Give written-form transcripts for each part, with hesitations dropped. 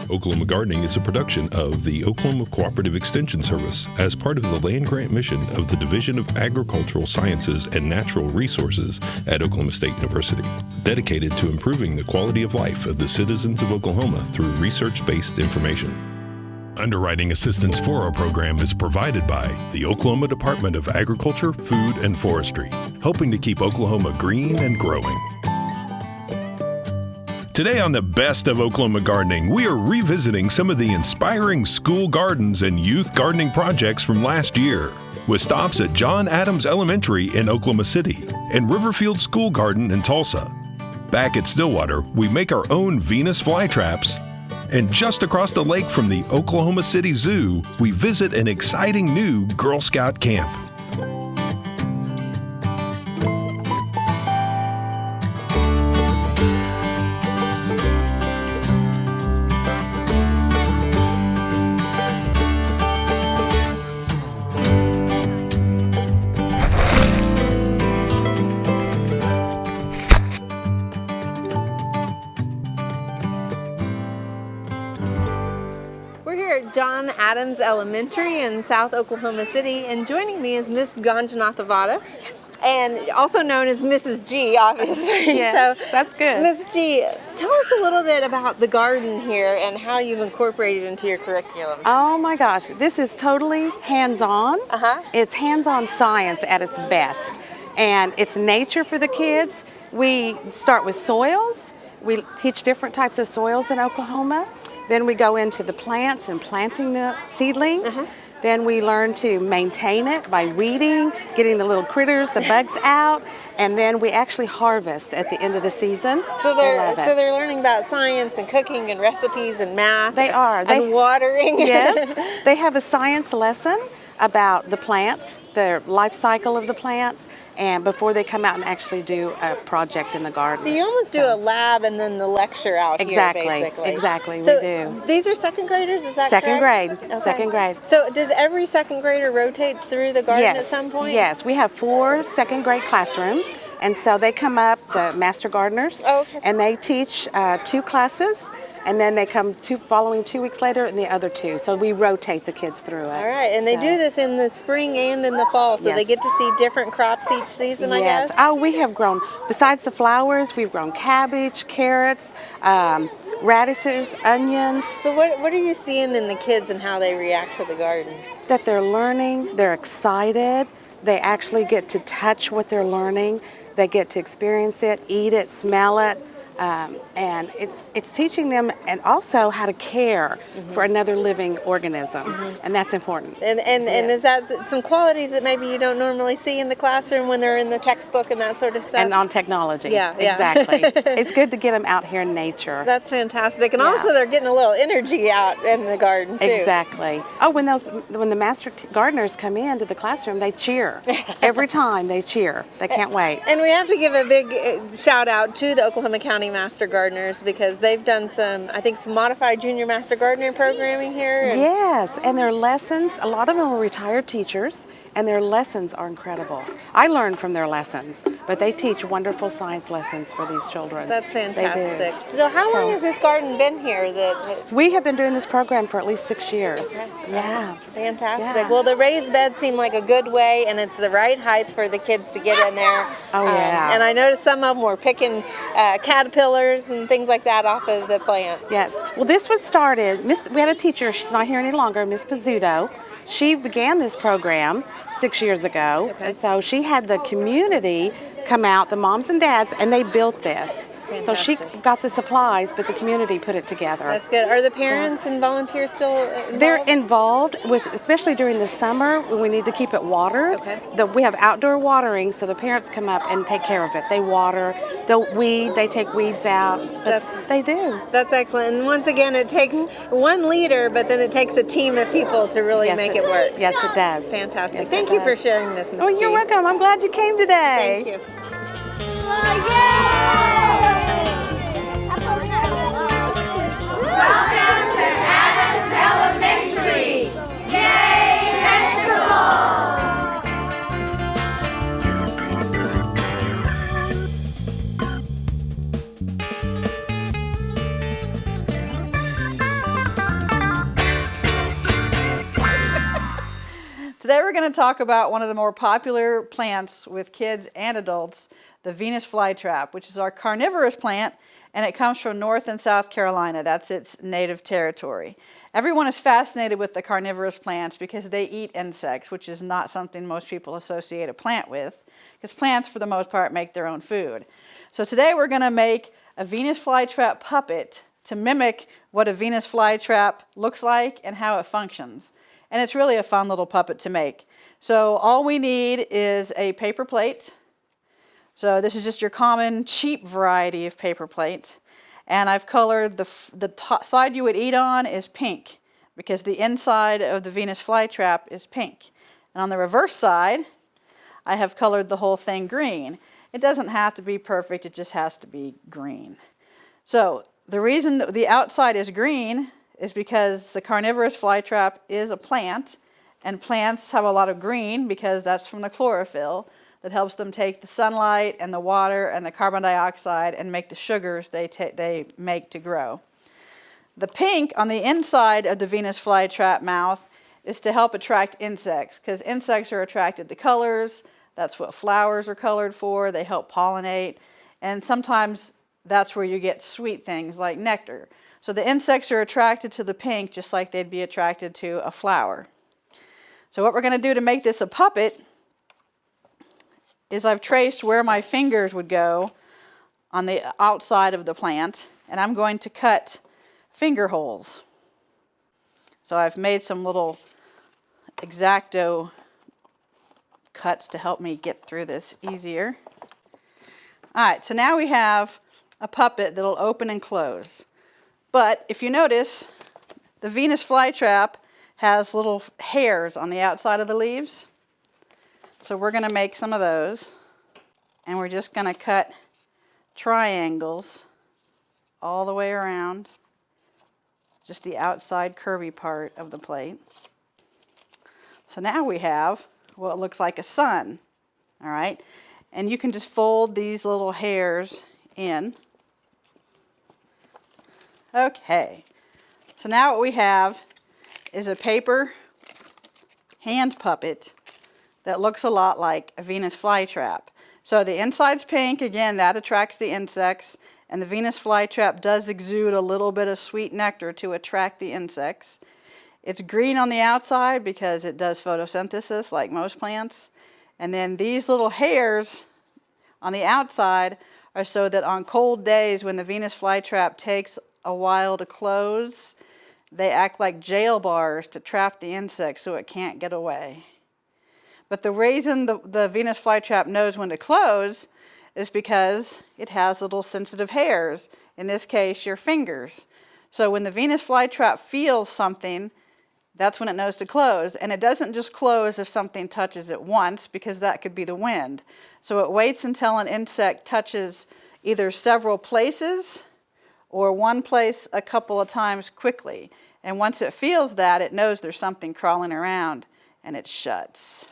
Oklahoma Gardening is a production of the Oklahoma Cooperative Extension Service as part of the land grant mission of the Division of Agricultural Sciences and Natural Resources at Oklahoma State University, dedicated to improving the quality of life of the citizens of Oklahoma through research-based information. Underwriting assistance for our program is provided by the Oklahoma Department of Agriculture, Food, and Forestry, helping to keep Oklahoma green and growing. Today on the Best of Oklahoma Gardening, we are revisiting some of the inspiring school gardens and youth gardening projects from last year, with stops at John Adams Elementary in Oklahoma City and Riverfield School Garden in Tulsa. Back at Stillwater, we make our own Venus flytraps, and just across the lake from the Oklahoma City Zoo, we visit an exciting new Girl Scout camp. John Adams Elementary in South Oklahoma City, and joining me is Miss Ganjanathavada, and also known as Mrs. G, obviously. Yes, so, that's good. Mrs. G, tell us a little bit about the garden here and how you've incorporated it into your curriculum. Oh my gosh, this is totally hands-on. It's hands-on science at its best, and it's nature for the kids. We start with soils. We teach different types of soils in Oklahoma. Then we go into the plants and planting the seedlings. Then we learn to maintain it by weeding, getting the little critters, the bugs out, and then we actually harvest at the end of the season. So they're learning about science and cooking and recipes and math. They are. And watering. Yes. They have a science lesson about the plants, the life cycle of the plants, and before they come out and actually do a project in the garden. So you almost do a lab and then the lecture out here, basically. Exactly, so we do. These are second graders, is that second correct? grade, okay. Second grade. So does every second grader rotate through the garden at some point? Yes, we have 4 second grade classrooms, and so they come up, the master gardeners, and they teach 2 classes. And then they come following 2 weeks later and the other 2. So we rotate the kids through it. All right, and they do this in the spring and in the fall, so they get to see different crops each season, I guess? Oh, we have grown, besides the flowers, we've grown cabbage, carrots, radishes, onions. So what are you seeing in the kids and how they react to the garden? That they're learning, they're excited, they actually get to touch what they're learning, they get to experience it, eat it, smell it. And it's teaching them and also how to care for another living organism, and that's important. And is that some qualities that maybe you don't normally see in the classroom when they're in the textbook and that sort of stuff? And on technology. Yeah. Exactly. It's good to get them out here in nature. That's fantastic. And also they're getting a little energy out in the garden too. Exactly. Oh, when the master gardeners come into the classroom, they cheer. Every time they cheer. They can't wait. And we have to give a big shout out to the Oklahoma County Master Gardeners because they've done some modified junior master gardener programming here. Yes, and their lessons, a lot of them are retired teachers, and their lessons are incredible. I learn from their lessons, but they teach wonderful science lessons for these children. That's fantastic. So how long has this garden been here? We have been doing this program for at least 6 years. Okay. Yeah. Fantastic. Yeah. Well, the raised beds seem like a good way, and it's the right height for the kids to get in there. Oh, yeah. And I noticed some of them were picking caterpillars and things like that off of the plants. Yes. Well, this was started, we had a teacher, she's not here any longer, Miss Pizzuto. She began this program 6 years ago, and so she had the community come out, the moms and dads, and they built this. Fantastic. So she got the supplies, but the community put it together. That's good. Are the parents and volunteers still involved? They're involved with, especially during the summer when we need to keep it watered. We have outdoor watering, so the parents come up and take care of it. They water, they'll weed, they take weeds out. They do. That's excellent. And once again, it takes one leader, but then it takes a team of people to really make it work. Yes, it does. Fantastic. Yes, Thank you for sharing this, Ms. Oh, you're welcome. I'm glad you came today. Thank you. Welcome to Adams Elementary! Yay, vegetables! going to talk about one of the more popular plants with kids and adults, the Venus flytrap, which is our carnivorous plant, and it comes from North and South Carolina. That's its native territory. Everyone is fascinated with the carnivorous plants because they eat insects, which is not something most people associate a plant with, because plants, for the most part, make their own food. So today we're going to make a Venus flytrap puppet to mimic what a Venus flytrap looks like and how it functions. And it's really a fun little puppet to make. So all we need is a paper plate. So this is just your common cheap variety of paper plate. And I've colored the top side you would eat on is pink, because the inside of the Venus flytrap is pink. And on the reverse side, I have colored the whole thing green. It doesn't have to be perfect, it just has to be green. So the reason the outside is green is because the carnivorous flytrap is a plant, and plants have a lot of green because that's from the chlorophyll that helps them take the sunlight and the water and the carbon dioxide and make the sugars they make to grow. The pink on the inside of the Venus flytrap mouth is to help attract insects, because insects are attracted to colors. That's what flowers are colored for. They help pollinate, and sometimes that's where you get sweet things like nectar. So the insects are attracted to the pink just like they'd be attracted to a flower. So what we're going to do to make this a puppet is I've traced where my fingers would go on the outside of the plant, and I'm going to cut finger holes. So I've made some little X-Acto cuts to help me get through this easier. All right, so now we have a puppet that'll open and close. But if you notice, the Venus flytrap has little hairs on the outside of the leaves. So we're going to make some of those. And we're just going to cut triangles all the way around, just the outside curvy part of the plate. So now we have what looks like a sun. All right. And you can just fold these little hairs in. Okay, so now what we have is a paper hand puppet that looks a lot like a Venus flytrap. So the inside's pink, again, that attracts the insects, and the Venus flytrap does exude a little bit of sweet nectar to attract the insects. It's green on the outside because it does photosynthesis like most plants. And then these little hairs on the outside are so that on cold days when the Venus flytrap takes a while to close, they act like jail bars to trap the insect so it can't get away. But the reason the Venus flytrap knows when to close is because it has little sensitive hairs, in this case your fingers. So when the Venus flytrap feels something, that's when it knows to close. And it doesn't just close if something touches it once, because that could be the wind. So it waits until an insect touches either several places or one place a couple of times quickly. And once it feels that, it knows there's something crawling around, and it shuts.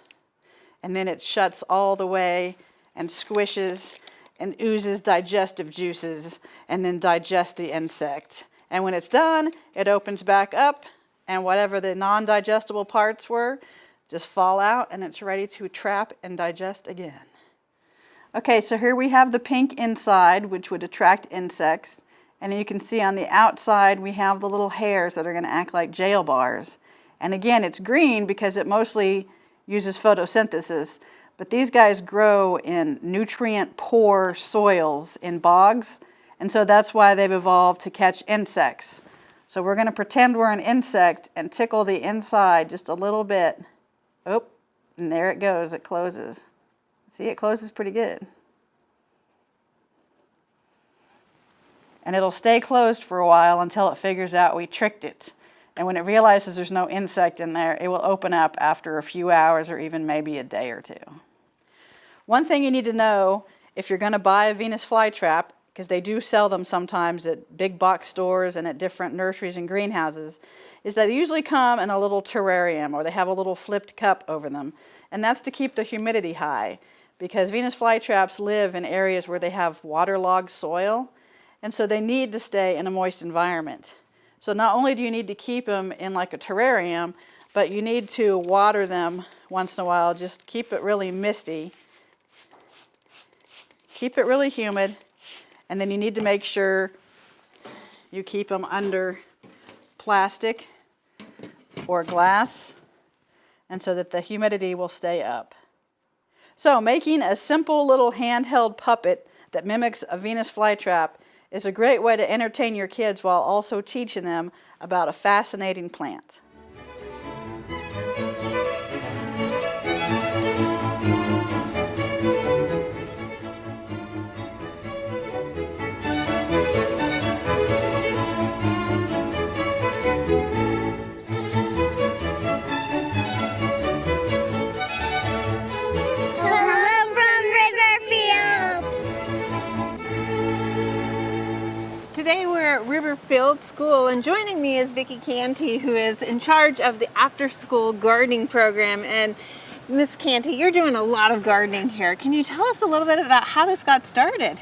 And then it shuts all the way and squishes and oozes digestive juices and then digests the insect. And when it's done, it opens back up, and whatever the non-digestible parts were just fall out, and it's ready to trap and digest again. Okay, so here we have the pink inside, which would attract insects. And you can see on the outside we have the little hairs that are going to act like jail bars. And again, it's green because it mostly uses photosynthesis. But these guys grow in nutrient-poor soils in bogs. And so that's why they've evolved to catch insects. So we're going to pretend we're an insect and tickle the inside just a little bit. Oh, and there it goes. It closes. See, it closes pretty good. And it'll stay closed for a while until it figures out we tricked it. And when it realizes there's no insect in there, it will open up after a few hours or even maybe a day or two. One thing you need to know if you're going to buy a Venus flytrap, because they do sell them sometimes at big box stores and at different nurseries and greenhouses, is that they usually come in a little terrarium, or they have a little flipped cup over them. And that's to keep the humidity high, because Venus flytraps live in areas where they have waterlogged soil. And so they need to stay in a moist environment. So not only do you need to keep them in like a terrarium, but you need to water them once in a while. Just keep it really misty. Keep it really humid, and then you need to make sure you keep them under plastic or glass, and so that the humidity will stay up. So making a simple little handheld puppet that mimics a Venus flytrap is a great way to entertain your kids while also teaching them about a fascinating plant. Hello from Riverfield. Today we're at Riverfield School, and joining me is Vicki Canty, who is in charge of the after-school gardening program. And Miss Canty, you're doing a lot of gardening here. Can you tell us a little bit about how this got started?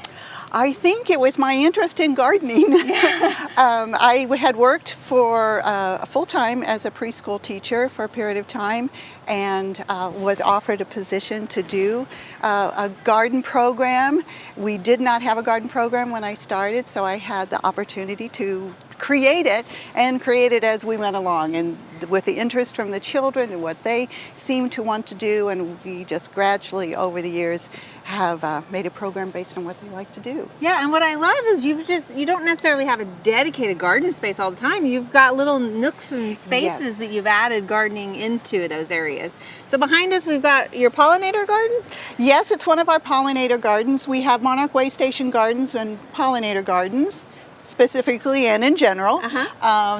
I think it was my interest in gardening. I had worked for full-time as a preschool teacher for a period of time, and was offered a position to do a garden program. We did not have a garden program when I started, so I had the opportunity to create it, and create it as we went along, and with the interest from the children and what they seemed to want to do, and we just gradually over the years have made a program based on what they like to do. Yeah, and what I love is you don't necessarily have a dedicated garden space all the time. You've got little nooks and spaces that you've added gardening into those areas. So behind us we've got your pollinator garden? Yes, it's one of our pollinator gardens. We have monarch way station gardens and pollinator gardens, specifically and in general.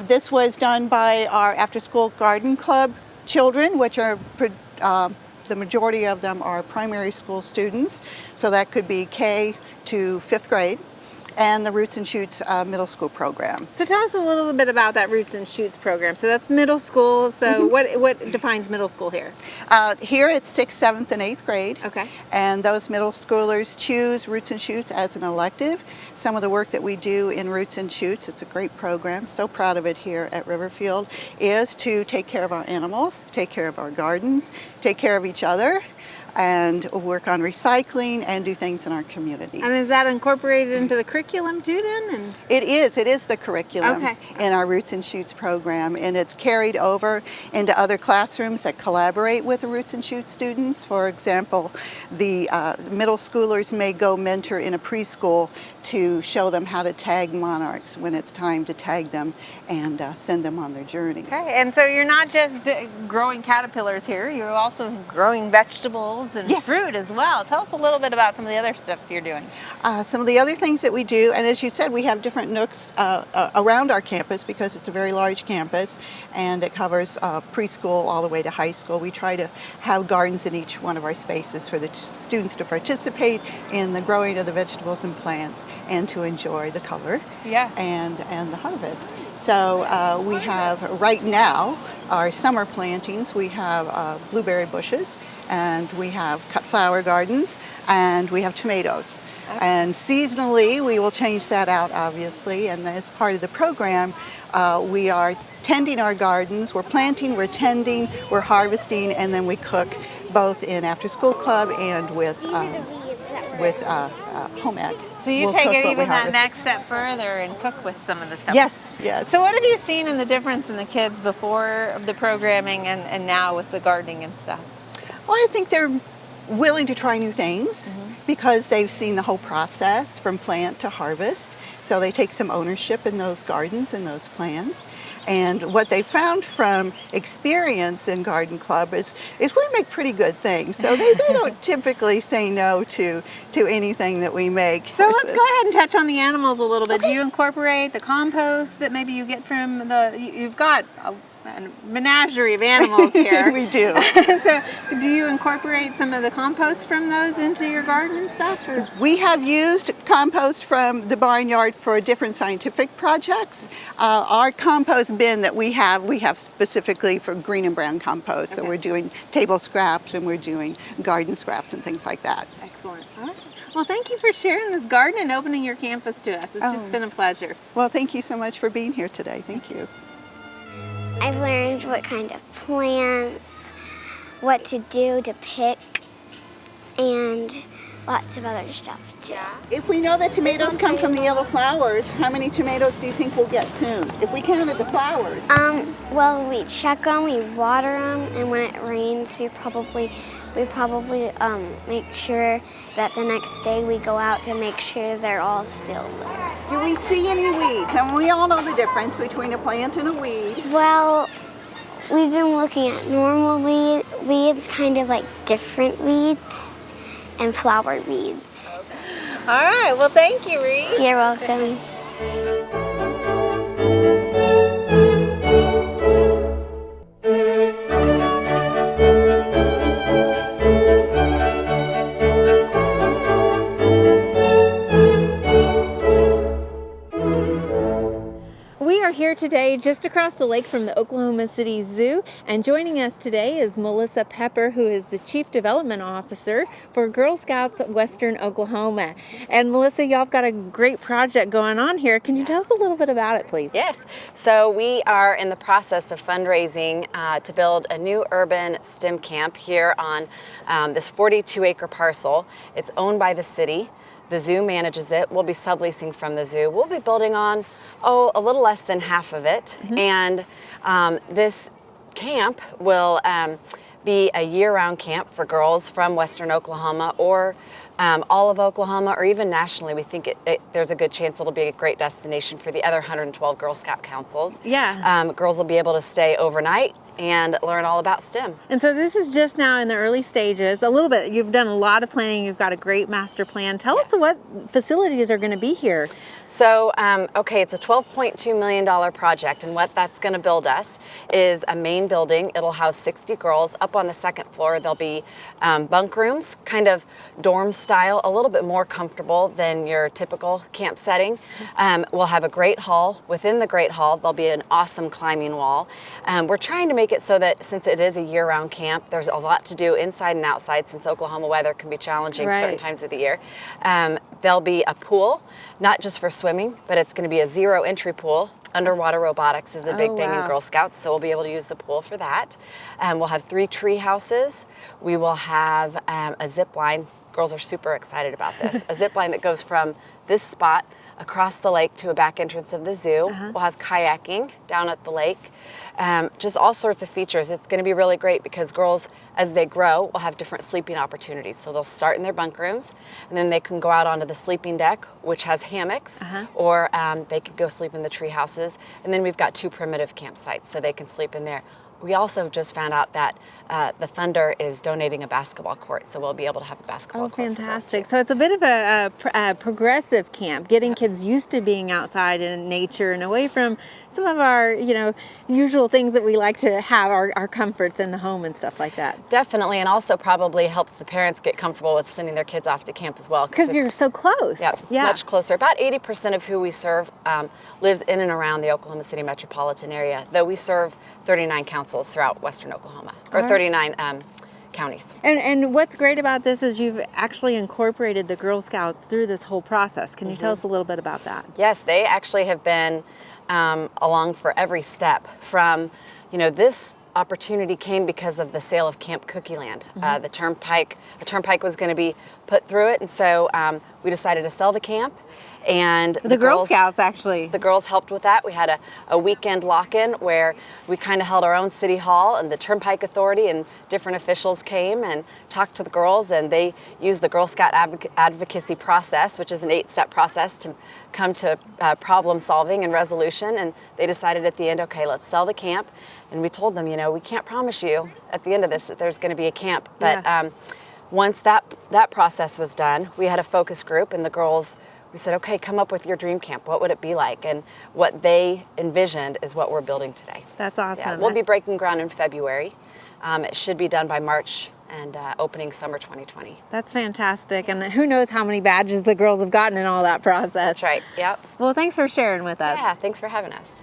This was done by our after-school garden club children, which are the majority of them are primary school students, so that could be K to 5th grade, and the Roots and Shoots middle school program. So tell us a little bit about that Roots and Shoots program. So that's middle school. So what defines middle school here? Here it's 6th, 7th, and 8th grade. Okay. And those middle schoolers choose Roots and Shoots as an elective. Some of the work that we do in Roots and Shoots, it's a great program, so proud of it here at Riverfield, is to take care of our animals, take care of our gardens, take care of each other, and work on recycling and do things in our community. And is that incorporated into the curriculum too then? It is the curriculum in our Roots and Shoots program, and it's carried over into other classrooms that collaborate with the Roots and Shoots students. For example, the middle schoolers may go mentor in a preschool to show them how to tag monarchs when it's time to tag them and send them on their journey. Okay, and so you're not just growing caterpillars here, you're also growing vegetables and fruit as well. Tell us a little bit about some of the other stuff you're doing. Some of the other things that we do, and as you said, we have different nooks around our campus because it's a very large campus and it covers preschool all the way to high school. We try to have gardens in each one of our spaces for the students to participate in the growing of the vegetables and plants and to enjoy the color and the harvest. So we have right now our summer plantings. We have blueberry bushes, and we have cut flower gardens, and we have tomatoes. And seasonally we will change that out, obviously, and as part of the program we are tending our gardens. We're planting, we're tending, we're harvesting, and then we cook both in after school club and with home ec. So you take it even that next step further and cook with some of the stuff. Yes, yes. So what have you seen in the difference in the kids before the programming and now with the gardening and stuff? Well, I think they're willing to try new things because they've seen the whole process from plant to harvest. So they take some ownership in those gardens and those plants. And what they found from experience in Garden Club is we make pretty good things. So they don't typically say no to anything that we make. So let's go ahead and touch on the animals a little bit. Do you incorporate the compost that maybe you get from you've got a menagerie of animals here. We do. So do you incorporate some of the compost from those into your garden and stuff? Or? We have used compost from the barnyard for different scientific projects. Our compost bin that we have specifically for green and brown compost. So we're doing table scraps and we're doing garden scraps and things like that. Excellent. All right. Well, thank you for sharing this garden and opening your campus to us. It's just been a pleasure. Well, thank you so much for being here today. Thank you. I've learned what kind of plants, what to do to pick, and lots of other stuff too. If we know that tomatoes come from the yellow flowers, how many tomatoes do you think we'll get soon? If we counted the flowers. Well, we check them, we water them, and when it rains, we probably make sure that the next day we go out to make sure they're all still there. Do we see any weeds? And we all know the difference between a plant and a weed. Well, we've been looking at normal weeds, kind of like different weeds, and flower weeds. All right, well, thank you, Reese. You're welcome. We are here today just across the lake from the Oklahoma City Zoo, and joining us today is Melissa Pepper, who is the Chief Development Officer for Girl Scouts of Western Oklahoma. And Melissa, y'all have got a great project going on here. Can you tell us a little bit about it, please? Yes, so we are in the process of fundraising to build a new urban STEM camp here on this 42-acre parcel. It's owned by the city. The zoo manages it. We'll be subleasing from the zoo. We'll be building on, a little less than half of it. And this camp will be a year-round camp for girls from Western Oklahoma or all of Oklahoma, or even nationally. We think there's a good chance it'll be a great destination for the other 112 Girl Scout councils. Yeah. Girls will be able to stay overnight and learn all about STEM. And so this is just now in the early stages, a little bit. You've done a lot of planning. You've got a great master plan. Tell us what facilities are going to be here. So, it's a $12.2 million project, and what that's going to build us is a main building. It'll house 60 girls. Up on the second floor, there'll be bunk rooms, kind of dorm style, a little bit more comfortable than your typical camp setting. We'll have a great hall. Within the great hall, there'll be an awesome climbing wall. We're trying to make it so that since it is a year-round camp, there's a lot to do inside and outside, since Oklahoma weather can be challenging certain times of the year. There'll be a pool, not just for swimming, but it's going to be a zero entry pool. Underwater robotics is a big thing in Girl Scouts, so we'll be able to use the pool for that. We'll have 3 tree houses. We will have a zip line. Girls are super excited about this. A zip line that goes from this spot across the lake to a back entrance of the zoo. We'll have kayaking down at the lake. Just all sorts of features. It's going to be really great because girls, as they grow, will have different sleeping opportunities. So they'll start in their bunk rooms, and then they can go out onto the sleeping deck, which has hammocks, or they can go sleep in the tree houses. And then we've got 2 primitive campsites, so they can sleep in there. We also just found out that the Thunder is donating a basketball court, so we'll be able to have a basketball court. Oh, fantastic. So it's a bit of a progressive camp, getting kids used to being outside in nature and away from some of our, usual things that we like to have, our comforts in the home and stuff like that. Definitely, and also probably helps the parents get comfortable with sending their kids off to camp as well. Because you're so close. Yeah, much closer. About 80% of who we serve lives in and around the Oklahoma City metropolitan area, though we serve 39 councils throughout Western Oklahoma, or 39 counties. And what's great about this is you've actually incorporated the Girl Scouts through this whole process. Can you tell us a little bit about that? Yes, they actually have been along for every step. From, this opportunity came because of the sale of Camp Cookie Land. A turnpike was going to be put through it, and so we decided to sell the camp. And the Girl Scouts, actually. The girls helped with that. We had a weekend lock-in where we kind of held our own city hall, and the Turnpike Authority and different officials came and talked to the girls, and they used the Girl Scout advocacy process, which is an 8-step process to come to problem solving and resolution. And they decided at the end, okay, let's sell the camp. And we told them, we can't promise you at the end of this that there's going to be a camp. But once that process was done, we had a focus group, and the girls, we said, okay, come up with your dream camp. What would it be like? And what they envisioned is what we're building today. That's awesome. Yeah, we'll be breaking ground in February. It should be done by March and opening summer 2020. That's fantastic. And who knows how many badges the girls have gotten in all that process. That's right, yep. Well, thanks for sharing with us. Yeah, thanks for having us.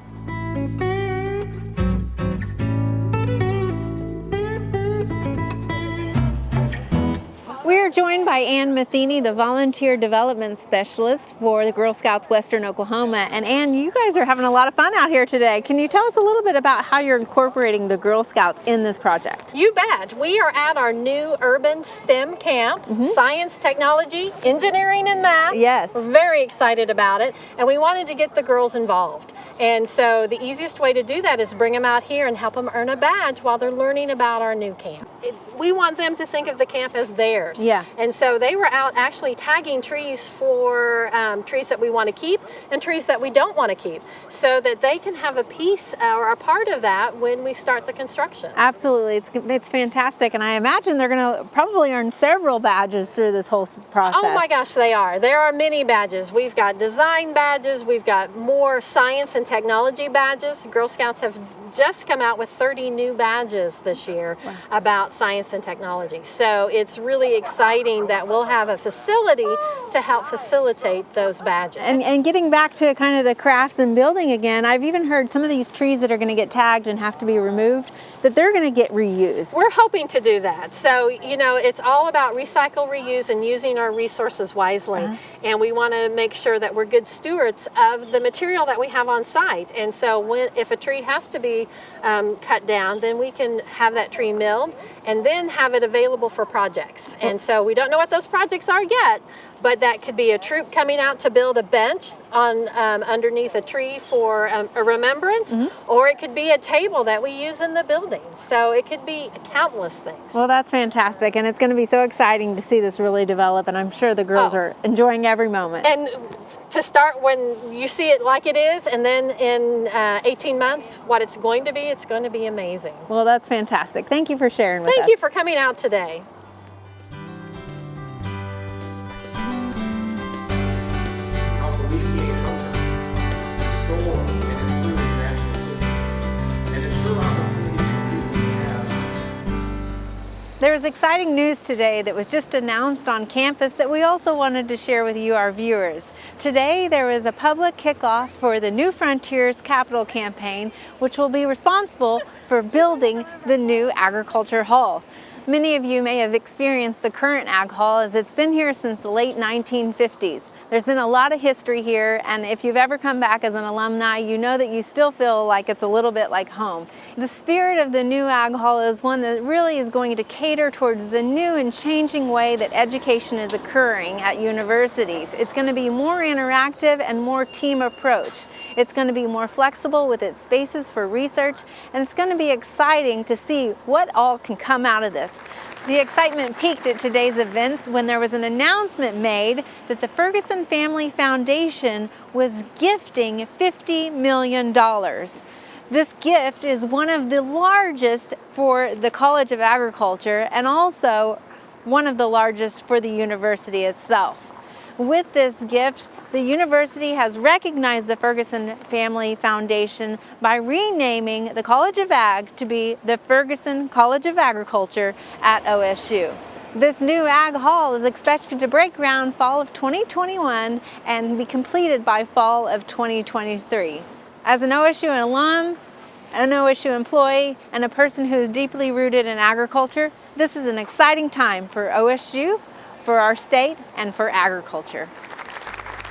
We're joined by Ann Matheny, the Volunteer Development Specialist for the Girl Scouts Western Oklahoma. And Ann, you guys are having a lot of fun out here today. Can you tell us a little bit about how you're incorporating the Girl Scouts in this project? You bet. We are at our new urban STEM camp, science, technology, engineering, and math. Yes. We're very excited about it, and we wanted to get the girls involved. And so the easiest way to do that is bring them out here and help them earn a badge while they're learning about our new camp. We want them to think of the camp as theirs. Yeah. And so they were out actually tagging trees for trees that we want to keep and trees that we don't want to keep, so that they can have a piece or a part of that when we start the construction. Absolutely. It's fantastic. And I imagine they're going to probably earn several badges through this whole process. Oh my gosh, they are. There are many badges. We've got design badges. We've got more science and technology badges. Girl Scouts have just come out with 30 new badges this year about science and technology. So it's really exciting that we'll have a facility to help facilitate those badges. And getting back to kind of the crafts and building again, I've even heard some of these trees that are going to get tagged and have to be removed, that they're going to get reused. We're hoping to do that. So, you know, it's all about recycle, reuse, and using our resources wisely. And we want to make sure that we're good stewards of the material that we have on site. And so if a tree has to be cut down, then we can have that tree milled and then have it available for projects. And so we don't know what those projects are yet, but that could be a troop coming out to build a bench on underneath a tree for a remembrance, or it could be a table that we use in the building. So it could be countless things. Well, that's fantastic, and it's going to be so exciting to see this really develop, and I'm sure the girls are enjoying every moment. And to start, when you see it like it is, and then in 18 months, what it's going to be amazing. Well, that's fantastic. Thank you for sharing with us. Thank you for coming out today. There was exciting news today that was just announced on campus that we also wanted to share with you, our viewers. Today there was a public kickoff for the New Frontiers Capital Campaign, which will be responsible for building the new Agriculture Hall. Many of you may have experienced the current Ag Hall, as it's been here since the late 1950s. There's been a lot of history here, and if you've ever come back as an alumni, you know that you still feel like it's a little bit like home. The spirit of the new Ag Hall is one that really is going to cater towards the new and changing way that education is occurring at universities. It's going to be more interactive and more team approach. It's going to be more flexible with its spaces for research, and it's going to be exciting to see what all can come out of this. The excitement peaked at today's event when there was an announcement made that the Ferguson Family Foundation was gifting $50 million. This gift is one of the largest for the College of Agriculture and also one of the largest for the university itself. With this gift, the university has recognized the Ferguson Family Foundation by renaming the College of Ag to be the Ferguson College of Agriculture at OSU. This new Ag Hall is expected to break ground fall of 2021 and be completed by fall of 2023. As an OSU alum, an OSU employee, and a person who is deeply rooted in agriculture, this is an exciting time for OSU, for our state, and for agriculture.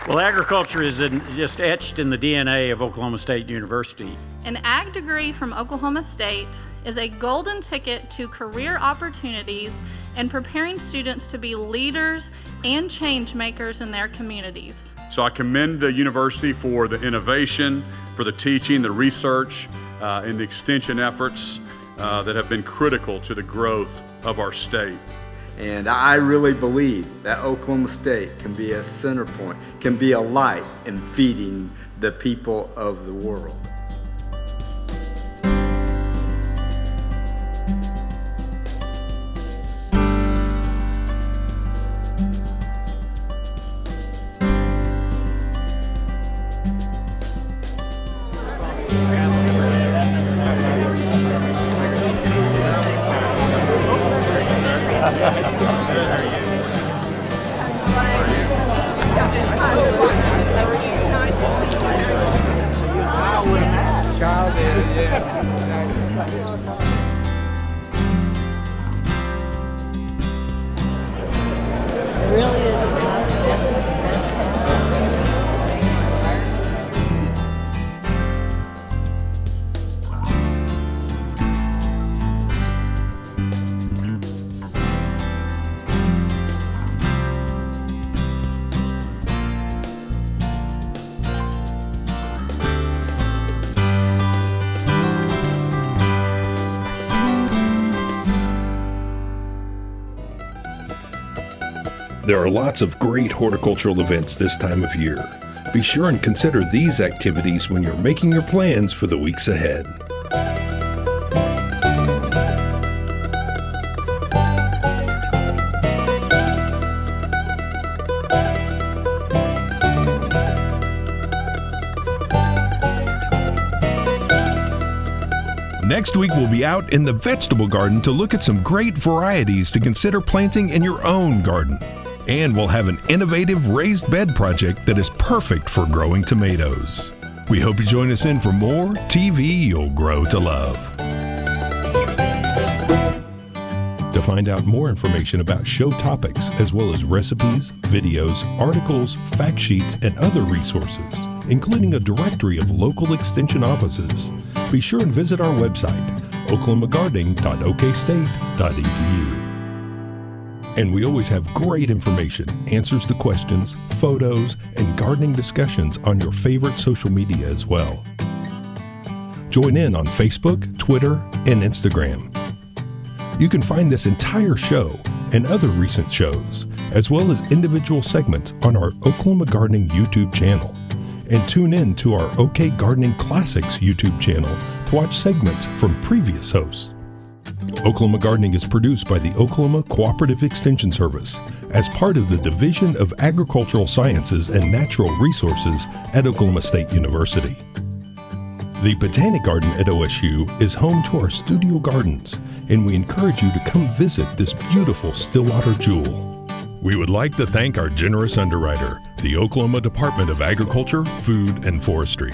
Well, agriculture is just etched in the DNA of Oklahoma State University. An ag degree from Oklahoma State is a golden ticket to career opportunities and preparing students to be leaders and change makers in their communities. So I commend the university for the innovation, for the teaching, the research, and the extension efforts that have been critical to the growth of our state. And I really believe that Oklahoma State can be a center point, can be a light in feeding the people of the world. really is about investing in the best There are lots of great horticultural events this time of year. Be sure and consider these activities when you're making your plans for the weeks ahead. Next week, we'll be out in the vegetable garden to look at some great varieties to consider planting in your own garden. And we'll have an innovative raised bed project that is perfect for growing tomatoes. We hope you join us in for more TV You'll Grow to Love. To find out more information about show topics, as well as recipes, videos, articles, fact sheets, and other resources, including a directory of local extension offices, be sure and visit our website, oklahomagardening.okstate.edu. And we always have great information, answers to questions, photos, and gardening discussions on your favorite social media as well. Join in on Facebook, Twitter, and Instagram. You can find this entire show and other recent shows, as well as individual segments on our Oklahoma Gardening YouTube channel. And tune in to our OK Gardening Classics YouTube channel to watch segments from previous hosts. Oklahoma Gardening is produced by the Oklahoma Cooperative Extension Service as part of the Division of Agricultural Sciences and Natural Resources at Oklahoma State University. The Botanic Garden at OSU is home to our studio gardens, and we encourage you to come visit this beautiful Stillwater jewel. We would like to thank our generous underwriter, the Oklahoma Department of Agriculture, Food, and Forestry.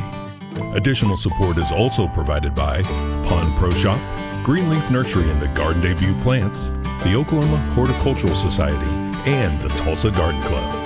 Additional support is also provided by Pond Pro Shop, Greenleaf Nursery and the Garden Debut Plants, the Oklahoma Horticultural Society, and the Tulsa Garden Club.